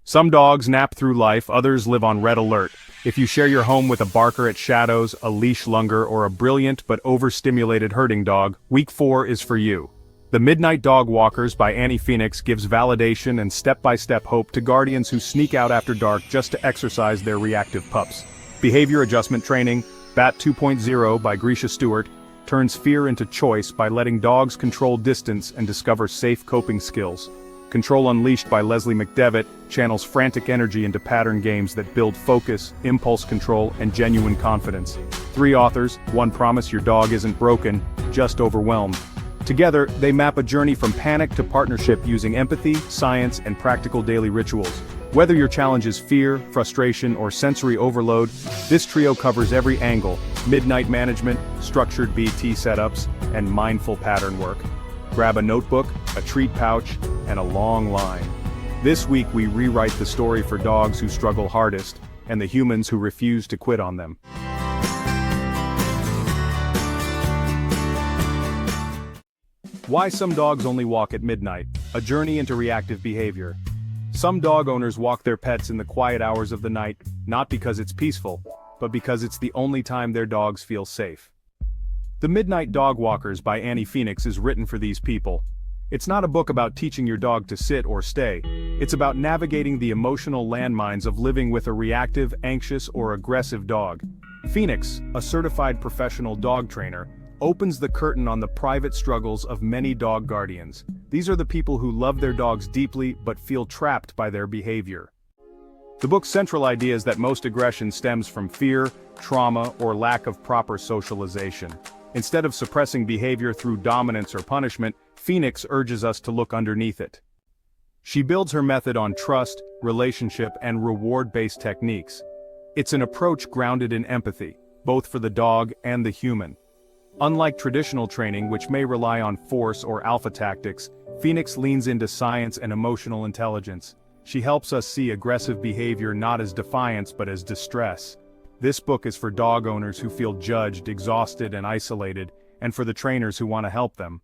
Some dogs nap through life, others live on red alert. If you share your home with a barker at shadows, a leash lunger, or a brilliant but overstimulated herding dog, Week 4 is for you. The Midnight Dog Walkers by Annie Phoenix gives validation and step-by-step hope to guardians who sneak out after dark just to exercise their reactive pups. Behavior Adjustment Training, BAT 2.0 by Grisha Stewart, turns fear into choice by letting dogs control distance and discover safe coping skills. Control Unleashed by Leslie McDevitt channels frantic energy into pattern games that build focus, impulse control, and genuine confidence. 3 authors, one promise your dog isn't broken, just overwhelmed. Together, they map a journey from panic to partnership using empathy, science, and practical daily rituals. Whether your challenge is fear, frustration, or sensory overload, this trio covers every angle: midnight management, structured BT setups, and mindful pattern work. Grab a notebook, a treat pouch, and a long line. This week we rewrite the story for dogs who struggle hardest, and the humans who refuse to quit on them. Why some dogs only walk at midnight, a journey into reactive behavior. Some dog owners walk their pets in the quiet hours of the night, not because it's peaceful, but because it's the only time their dogs feel safe. The Midnight Dog Walkers by Annie Phoenix is written for these people. It's not a book about teaching your dog to sit or stay. It's about navigating the emotional landmines of living with a reactive, anxious, or aggressive dog. Phoenix, a certified professional dog trainer, opens the curtain on the private struggles of many dog guardians. These are the people who love their dogs deeply but feel trapped by their behavior. The book's central idea is that most aggression stems from fear, trauma, or lack of proper socialization. Instead of suppressing behavior through dominance or punishment, Phoenix urges us to look underneath it. She builds her method on trust, relationship, and reward-based techniques. It's an approach grounded in empathy, both for the dog and the human. Unlike traditional training, which may rely on force or alpha tactics, Phoenix leans into science and emotional intelligence. She helps us see aggressive behavior not as defiance but as distress. This book is for dog owners who feel judged, exhausted, and isolated, and for the trainers who want to help them.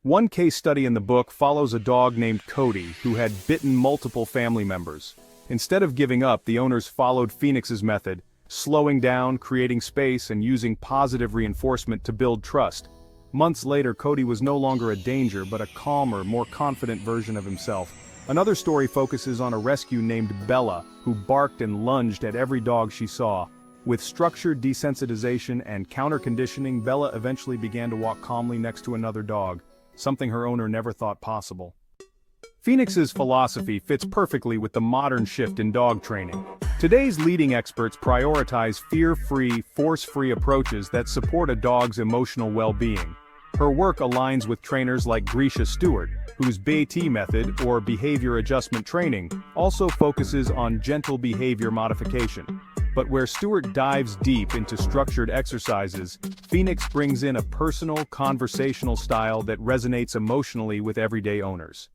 One case study in the book follows a dog named Cody who had bitten multiple family members. Instead of giving up, the owners followed Phoenix's method, slowing down, creating space, and using positive reinforcement to build trust. Months later, Cody was no longer a danger but a calmer, more confident version of himself. Another story focuses on a rescue named Bella, who barked and lunged at every dog she saw. With structured desensitization and counter-conditioning, Bella eventually began to walk calmly next to another dog, something her owner never thought possible. Phoenix's philosophy fits perfectly with the modern shift in dog training. Today's leading experts prioritize fear-free, force-free approaches that support a dog's emotional well-being. Her work aligns with trainers like Grisha Stewart, whose BAT method, or behavior adjustment training, also focuses on gentle behavior modification. But where Stewart dives deep into structured exercises, Phoenix brings in a personal, conversational style that resonates emotionally with everyday owners.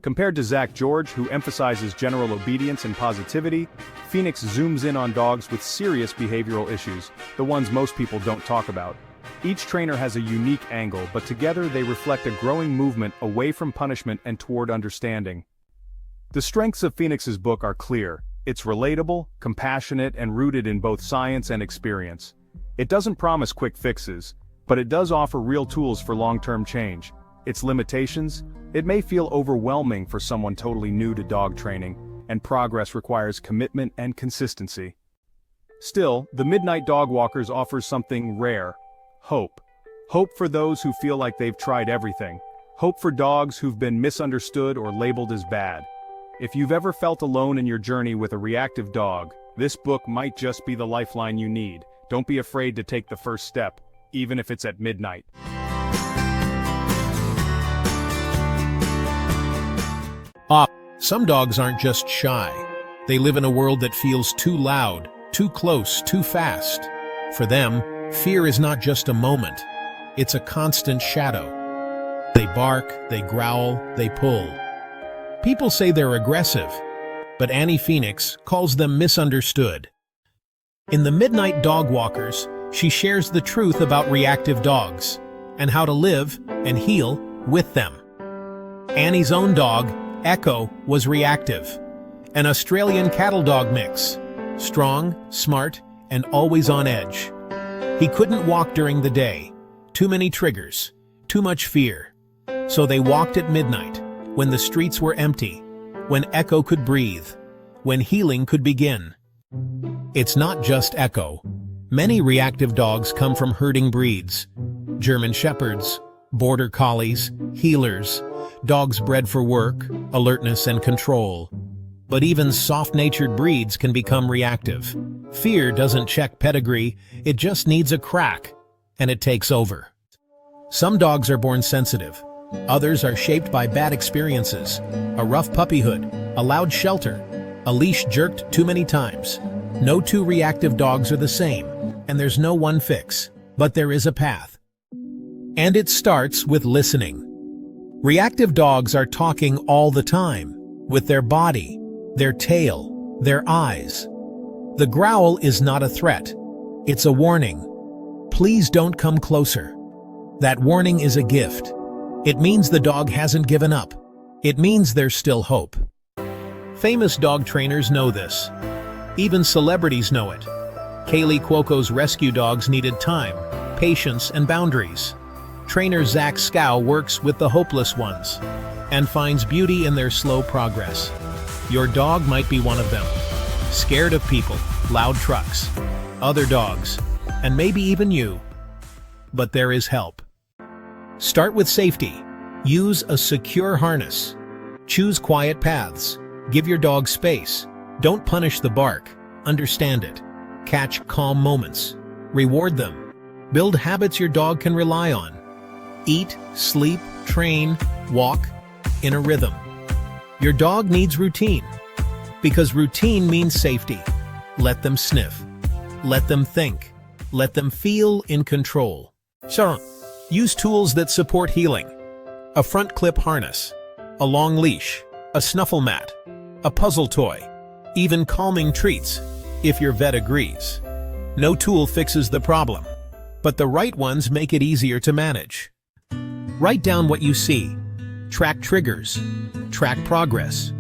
Compared to Zach George, who emphasizes general obedience and positivity, Phoenix zooms in on dogs with serious behavioral issues, the ones most people don't talk about. Each trainer has a unique angle, but together they reflect a growing movement away from punishment and toward understanding. The strengths of Phoenix's book are clear. It's relatable, compassionate, and rooted in both science and experience. It doesn't promise quick fixes, but it does offer real tools for long-term change. Its limitations? It may feel overwhelming for someone totally new to dog training, and progress requires commitment and consistency. Still, the Midnight Dog Walkers offers something rare: hope. Hope for those who feel like they've tried everything. Hope for dogs who've been misunderstood or labeled as bad. If you've ever felt alone in your journey with a reactive dog, this book might just be the lifeline you need. Don't be afraid to take the first step, even if it's at midnight. Some dogs aren't just shy. They live in a world that feels too loud, too close, too fast. For them, fear is not just a moment. It's a constant shadow. They bark, they growl, they pull. People say they're aggressive, but Annie Phoenix calls them misunderstood. In the Midnight Dog Walkers, she shares the truth about reactive dogs and how to live and heal with them. Annie's own dog, Echo, was reactive. An Australian cattle dog mix. Strong, smart, and always on edge. He couldn't walk during the day. Too many triggers. Too much fear. So they walked at midnight, when the streets were empty, when Echo could breathe, when healing could begin. It's not just Echo. Many reactive dogs come from herding breeds. German Shepherds, Border Collies, healers, dogs bred for work, alertness, and control. But even soft-natured breeds can become reactive. Fear doesn't check pedigree, it just needs a crack, and it takes over. Some dogs are born sensitive. Others are shaped by bad experiences, a rough puppyhood, a loud shelter, a leash jerked too many times. No two reactive dogs are the same, and there's no one fix, but there is a path. And it starts with listening. Reactive dogs are talking all the time, with their body, their tail, their eyes. The growl is not a threat. It's a warning. Please don't come closer. That warning is a gift. It means the dog hasn't given up. It means there's still hope. Famous dog trainers know this. Even celebrities know it. Kaylee Cuoco's rescue dogs needed time, patience, and boundaries. Trainer Zach Scow works with the hopeless ones and finds beauty in their slow progress. Your dog might be one of them. Scared of people, loud trucks, other dogs, and maybe even you. But there is help. Start with safety. Use a secure harness. Choose quiet paths. Give your dog space. Don't punish the bark. Understand it. Catch calm moments. Reward them. Build habits your dog can rely on. Eat, sleep, train, walk in a rhythm. Your dog needs routine, because routine means safety. Let them sniff. Let them think. Let them feel in control. So, use tools that support healing. A front clip harness, a long leash, a snuffle mat, a puzzle toy, even calming treats, if your vet agrees. No tool fixes the problem, but the right ones make it easier to manage. Write down what you see. Track triggers. Track progress.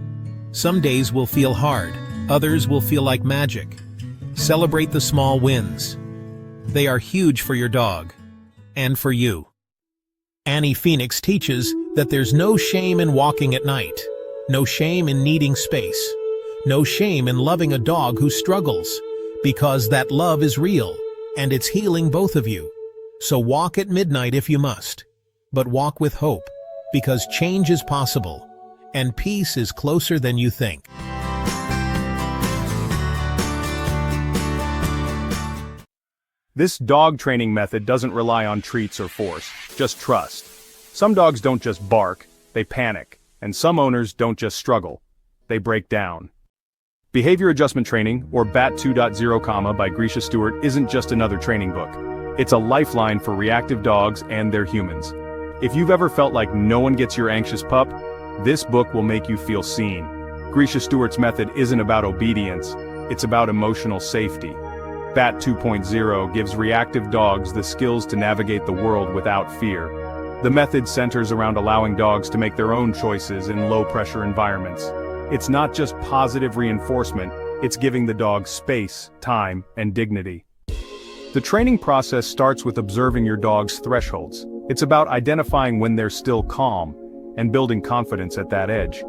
Some days will feel hard, others will feel like magic. Celebrate the small wins. They are huge for your dog, and for you. Annie Phoenix teaches that there's no shame in walking at night, no shame in needing space, no shame in loving a dog who struggles, because that love is real, and it's healing both of you. So walk at midnight if you must, but walk with hope, because change is possible, and peace is closer than you think. This dog training method doesn't rely on treats or force, just trust. Some dogs don't just bark, they panic, and some owners don't just struggle, they break down. Behavior Adjustment Training, or BAT 2.0, by Grisha Stewart, isn't just another training book. It's a lifeline for reactive dogs and their humans. If you've ever felt like no one gets your anxious pup, this book will make you feel seen. Grisha Stewart's method isn't about obedience, it's about emotional safety. BAT 2.0 gives reactive dogs the skills to navigate the world without fear. The method centers around allowing dogs to make their own choices in low-pressure environments. It's not just positive reinforcement, it's giving the dog space, time, and dignity. The training process starts with observing your dog's thresholds. It's about identifying when they're still calm, and building confidence at that edge.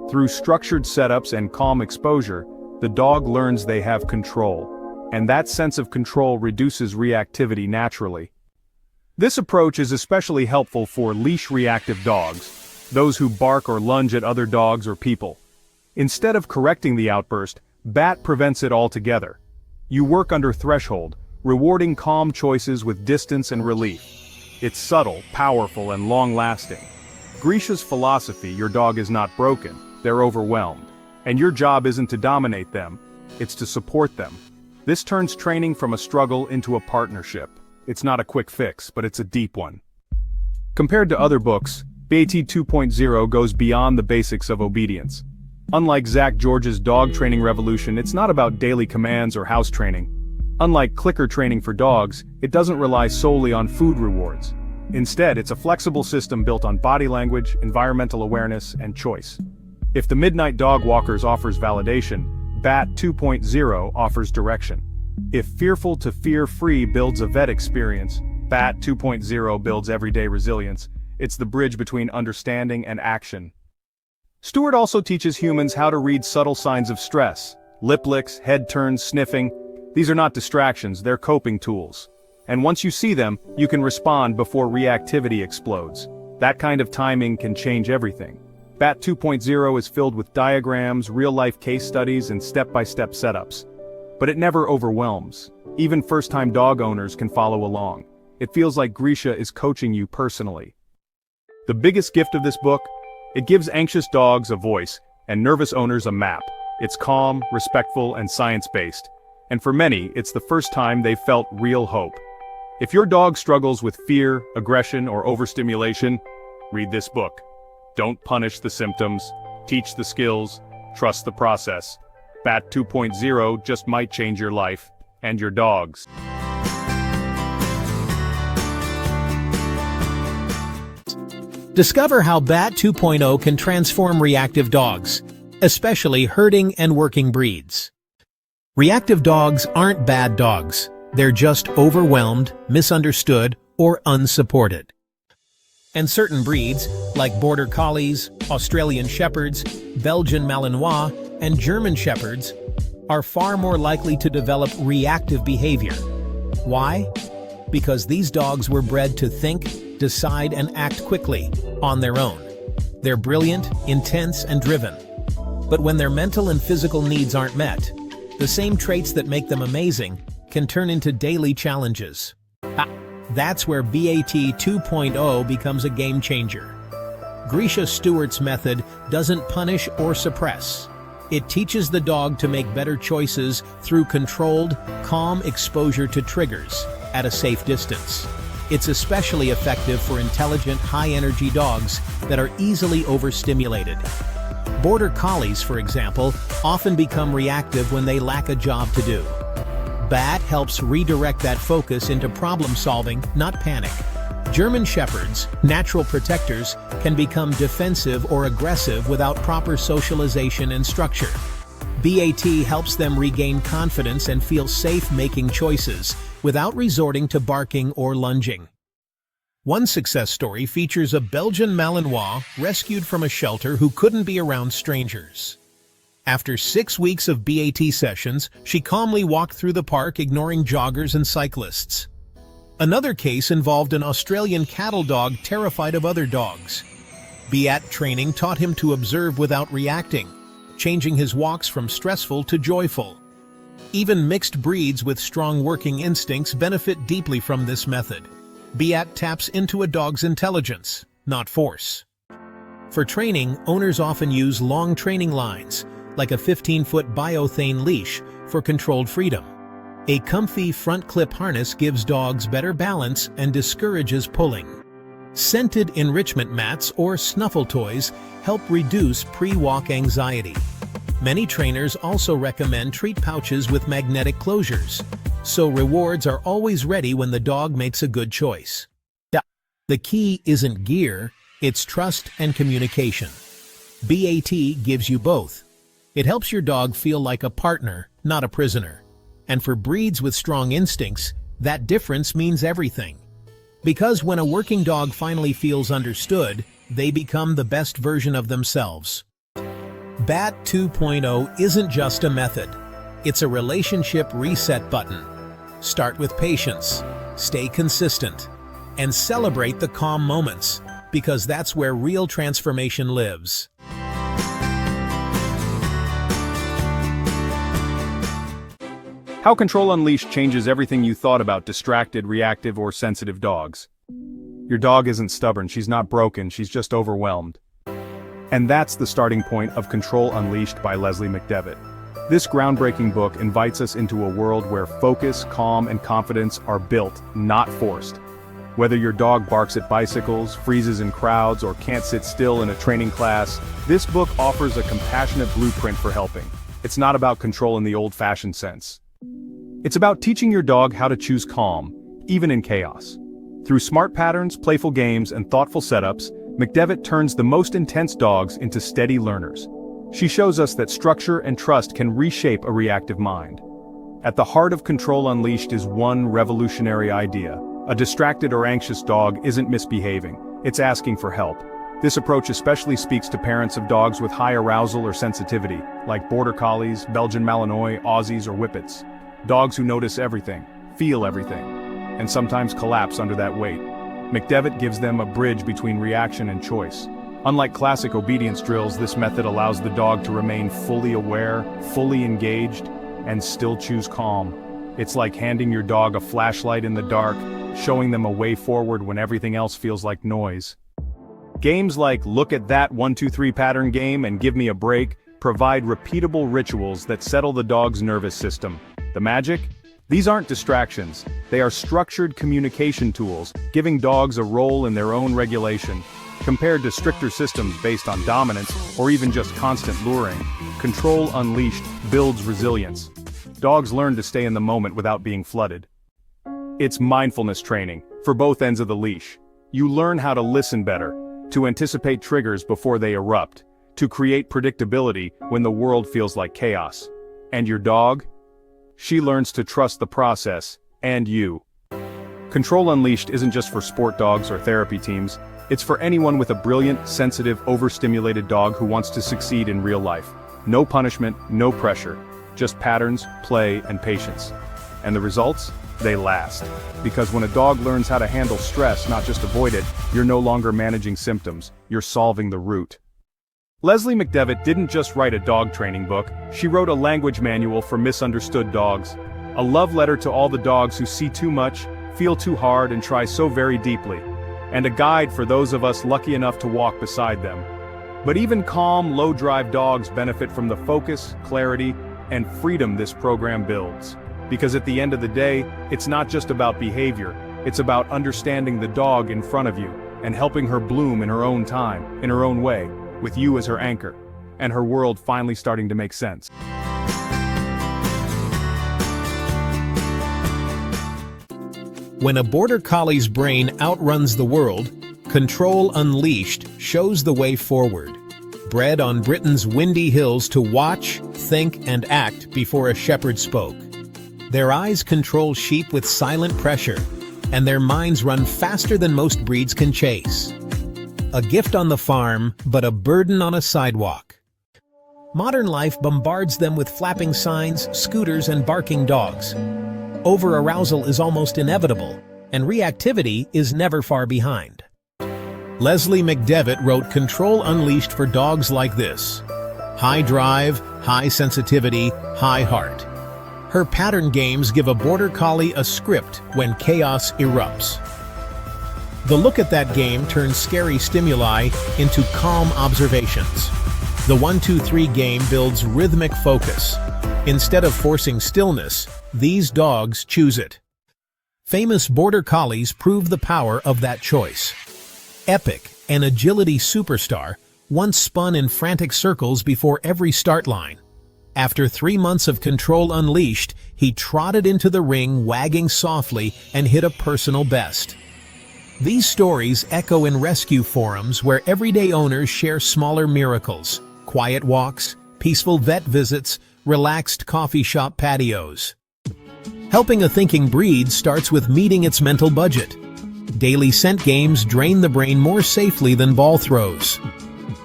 Through structured setups and calm exposure, the dog learns they have control. And that sense of control reduces reactivity naturally. This approach is especially helpful for leash-reactive dogs, those who bark or lunge at other dogs or people. Instead of correcting the outburst, BAT prevents it altogether. You work under threshold, rewarding calm choices with distance and relief. It's subtle, powerful, and long-lasting. Grisha's philosophy: your dog is not broken, they're overwhelmed. And your job isn't to dominate them, it's to support them. This turns training from a struggle into a partnership. It's not a quick fix, but it's a deep one. Compared to other books, BAT 2.0 goes beyond the basics of obedience. Unlike Zach George's dog training revolution, it's not about daily commands or house training. Unlike clicker training for dogs, it doesn't rely solely on food rewards. Instead, it's a flexible system built on body language, environmental awareness, and choice. If the Midnight Dog Walkers offers validation, BAT 2.0 offers direction. If Fearful to Fear-Free builds a vet experience, BAT 2.0 builds everyday resilience. It's the bridge between understanding and action. Stewart also teaches humans how to read subtle signs of stress. Lip licks, head turns, sniffing. These are not distractions, they're coping tools. And once you see them, you can respond before reactivity explodes. That kind of timing can change everything. BAT 2.0 is filled with diagrams, real-life case studies, and step-by-step setups. But it never overwhelms. Even first-time dog owners can follow along. It feels like Grisha is coaching you personally. The biggest gift of this book? It gives anxious dogs a voice, and nervous owners a map. It's calm, respectful, and science-based. And for many, it's the first time they've felt real hope. If your dog struggles with fear, aggression, or overstimulation, read this book. Don't punish the symptoms, teach the skills, trust the process. BAT 2.0 just might change your life, and your dog's. Discover how BAT 2.0 can transform reactive dogs, especially herding and working breeds. Reactive dogs aren't bad dogs. They're just overwhelmed, misunderstood, or unsupported. And certain breeds, like Border Collies, Australian Shepherds, Belgian Malinois, and German Shepherds, are far more likely to develop reactive behavior. Why? Because these dogs were bred to think, decide, and act quickly, on their own. They're brilliant, intense, and driven. But when their mental and physical needs aren't met, the same traits that make them amazing can turn into daily challenges. That's where BAT 2.0 becomes a game changer. Grisha Stewart's method doesn't punish or suppress. It teaches the dog to make better choices through controlled, calm exposure to triggers at a safe distance. It's especially effective for intelligent, high-energy dogs that are easily overstimulated. Border Collies, for example, often become reactive when they lack a job to do. BAT helps redirect that focus into problem-solving, not panic. German Shepherds, natural protectors, can become defensive or aggressive without proper socialization and structure. BAT helps them regain confidence and feel safe making choices without resorting to barking or lunging. One success story features a Belgian Malinois rescued from a shelter who couldn't be around strangers. After 6 weeks of BAT sessions, she calmly walked through the park ignoring joggers and cyclists. Another case involved an Australian cattle dog terrified of other dogs. BAT training taught him to observe without reacting, changing his walks from stressful to joyful. Even mixed breeds with strong working instincts benefit deeply from this method. BAT taps into a dog's intelligence, not force. For training, owners often use long training lines, like a 15-foot biothane leash, for controlled freedom. A comfy front clip harness gives dogs better balance and discourages pulling. Scented enrichment mats or snuffle toys help reduce pre-walk anxiety. Many trainers also recommend treat pouches with magnetic closures, so rewards are always ready when the dog makes a good choice. The key isn't gear, it's trust and communication. BAT gives you both. It helps your dog feel like a partner, not a prisoner. And for breeds with strong instincts, that difference means everything. Because when a working dog finally feels understood, they become the best version of themselves. BAT 2.0 isn't just a method. It's a relationship reset button. Start with patience, stay consistent, and celebrate the calm moments, because that's where real transformation lives. How Control Unleashed changes everything you thought about distracted, reactive, or sensitive dogs. Your dog isn't stubborn, she's not broken, she's just overwhelmed. And that's the starting point of Control Unleashed by Leslie McDevitt. This groundbreaking book invites us into a world where focus, calm, and confidence are built, not forced. Whether your dog barks at bicycles, freezes in crowds, or can't sit still in a training class, this book offers a compassionate blueprint for helping. It's not about control in the old-fashioned sense. It's about teaching your dog how to choose calm, even in chaos. Through smart patterns, playful games, and thoughtful setups, McDevitt turns the most intense dogs into steady learners. She shows us that structure and trust can reshape a reactive mind. At the heart of Control Unleashed is one revolutionary idea. A distracted or anxious dog isn't misbehaving, it's asking for help. This approach especially speaks to parents of dogs with high arousal or sensitivity, like Border Collies, Belgian Malinois, Aussies, or Whippets. Dogs who notice everything, feel everything, and sometimes collapse under that weight. McDevitt gives them a bridge between reaction and choice. Unlike classic obedience drills, this method allows the dog to remain fully aware, fully engaged, and still choose calm. It's like handing your dog a flashlight in the dark, showing them a way forward when everything else feels like noise. Games like Look at That 1-2-3 pattern game and Give Me a Break provide repeatable rituals that settle the dog's nervous system. The magic? These aren't distractions, they are structured communication tools, giving dogs a role in their own regulation. Compared to stricter systems based on dominance, or even just constant luring, Control Unleashed builds resilience. Dogs learn to stay in the moment without being flooded. It's mindfulness training, for both ends of the leash. You learn how to listen better, to anticipate triggers before they erupt, to create predictability when the world feels like chaos. And your dog? She learns to trust the process, and you. Control Unleashed isn't just for sport dogs or therapy teams, it's for anyone with a brilliant, sensitive, overstimulated dog who wants to succeed in real life. No punishment, no pressure, just patterns, play, and patience. And the results? They last. Because when a dog learns how to handle stress, not just avoid it, you're no longer managing symptoms, you're solving the root. Leslie McDevitt didn't just write a dog training book, she wrote a language manual for misunderstood dogs. A love letter to all the dogs who see too much, feel too hard, and try so very deeply. And a guide for those of us lucky enough to walk beside them. But even calm, low-drive dogs benefit from the focus, clarity, and freedom this program builds. Because at the end of the day, it's not just about behavior, it's about understanding the dog in front of you, and helping her bloom in her own time, in her own way, with you as her anchor, and her world finally starting to make sense. When a Border Collie's brain outruns the world, Control Unleashed shows the way forward. Bred on Britain's windy hills to watch, think, and act before a shepherd spoke. Their eyes control sheep with silent pressure, and their minds run faster than most breeds can chase. A gift on the farm, but a burden on a sidewalk. Modern life bombards them with flapping signs, scooters, and barking dogs. Over-arousal is almost inevitable, and reactivity is never far behind. Leslie McDevitt wrote Control Unleashed for dogs like this. High drive, high sensitivity, high heart. Her pattern games give a Border Collie a script when chaos erupts. The Look at That game turns scary stimuli into calm observations. The 1-2-3 game builds rhythmic focus. Instead of forcing stillness, these dogs choose it. Famous Border Collies prove the power of that choice. Epic, an agility superstar, once spun in frantic circles before every start line. After 3 months of Control Unleashed, he trotted into the ring wagging softly and hit a personal best. These stories echo in rescue forums where everyday owners share smaller miracles, quiet walks, peaceful vet visits, relaxed coffee shop patios. Helping a thinking breed starts with meeting its mental budget. Daily scent games drain the brain more safely than ball throws.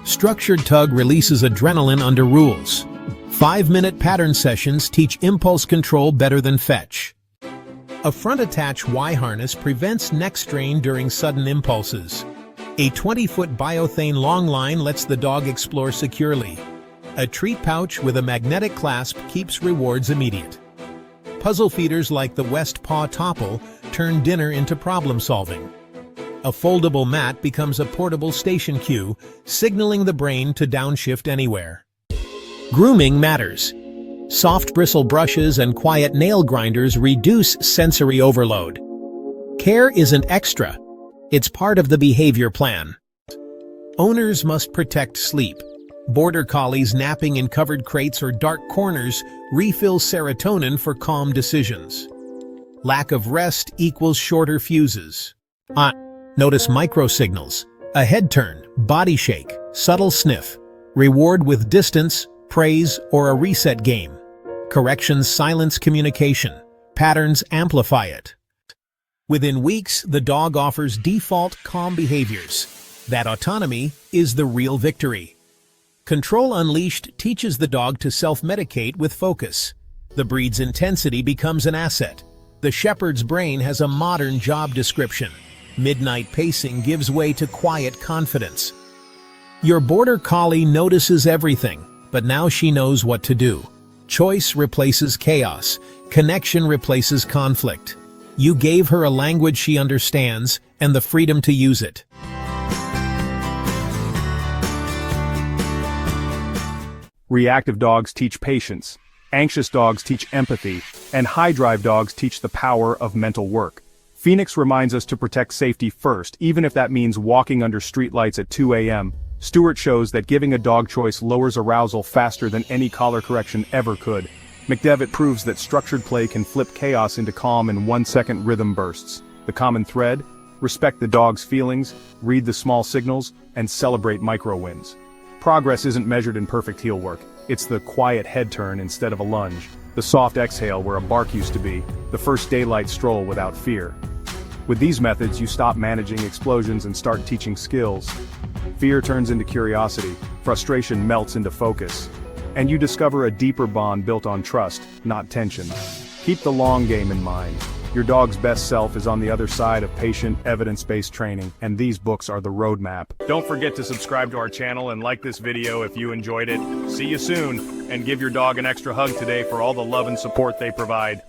Structured tug releases adrenaline under rules. 5-minute pattern sessions teach impulse control better than fetch. A front-attach Y-harness prevents neck strain during sudden impulses. A 20-foot biothane long line lets the dog explore securely. A treat pouch with a magnetic clasp keeps rewards immediate. Puzzle feeders like the West Paw Topple turn dinner into problem-solving. A foldable mat becomes a portable station cue, signaling the brain to downshift anywhere. Grooming matters. Soft bristle brushes and quiet nail grinders reduce sensory overload. Care isn't extra. It's part of the behavior plan. Owners must protect sleep. Border Collies napping in covered crates or dark corners refill serotonin for calm decisions. Lack of rest equals shorter fuses. Notice microsignals. A head turn, body shake, subtle sniff. Reward with distance, praise, or a reset game. Corrections silence communication. Patterns amplify it. Within weeks, the dog offers default calm behaviors. That autonomy is the real victory. Control Unleashed teaches the dog to self-medicate with focus. The breed's intensity becomes an asset. The shepherd's brain has a modern job description. Midnight pacing gives way to quiet confidence. Your border collie notices everything, but now she knows what to do. Choice replaces chaos. Connection replaces conflict. You gave her a language she understands and the freedom to use it. Reactive dogs teach patience, anxious dogs teach empathy, and high-drive dogs teach the power of mental work. Phoenix reminds us to protect safety first, even if that means walking under streetlights at 2 a.m. Stewart shows that giving a dog choice lowers arousal faster than any collar correction ever could. McDevitt proves that structured play can flip chaos into calm in 1-second rhythm bursts. The common thread? Respect the dog's feelings, read the small signals, and celebrate micro-wins. Progress isn't measured in perfect heel work. It's the quiet head turn instead of a lunge, the soft exhale where a bark used to be, the first daylight stroll without fear. With these methods, you stop managing explosions and start teaching skills. Fear turns into curiosity, frustration melts into focus, and you discover a deeper bond built on trust, not tension. Keep the long game in mind. Your dog's best self is on the other side of patient, evidence-based training, and these books are the roadmap. Don't forget to subscribe to our channel and like this video if you enjoyed it. See you soon, and give your dog an extra hug today for all the love and support they provide.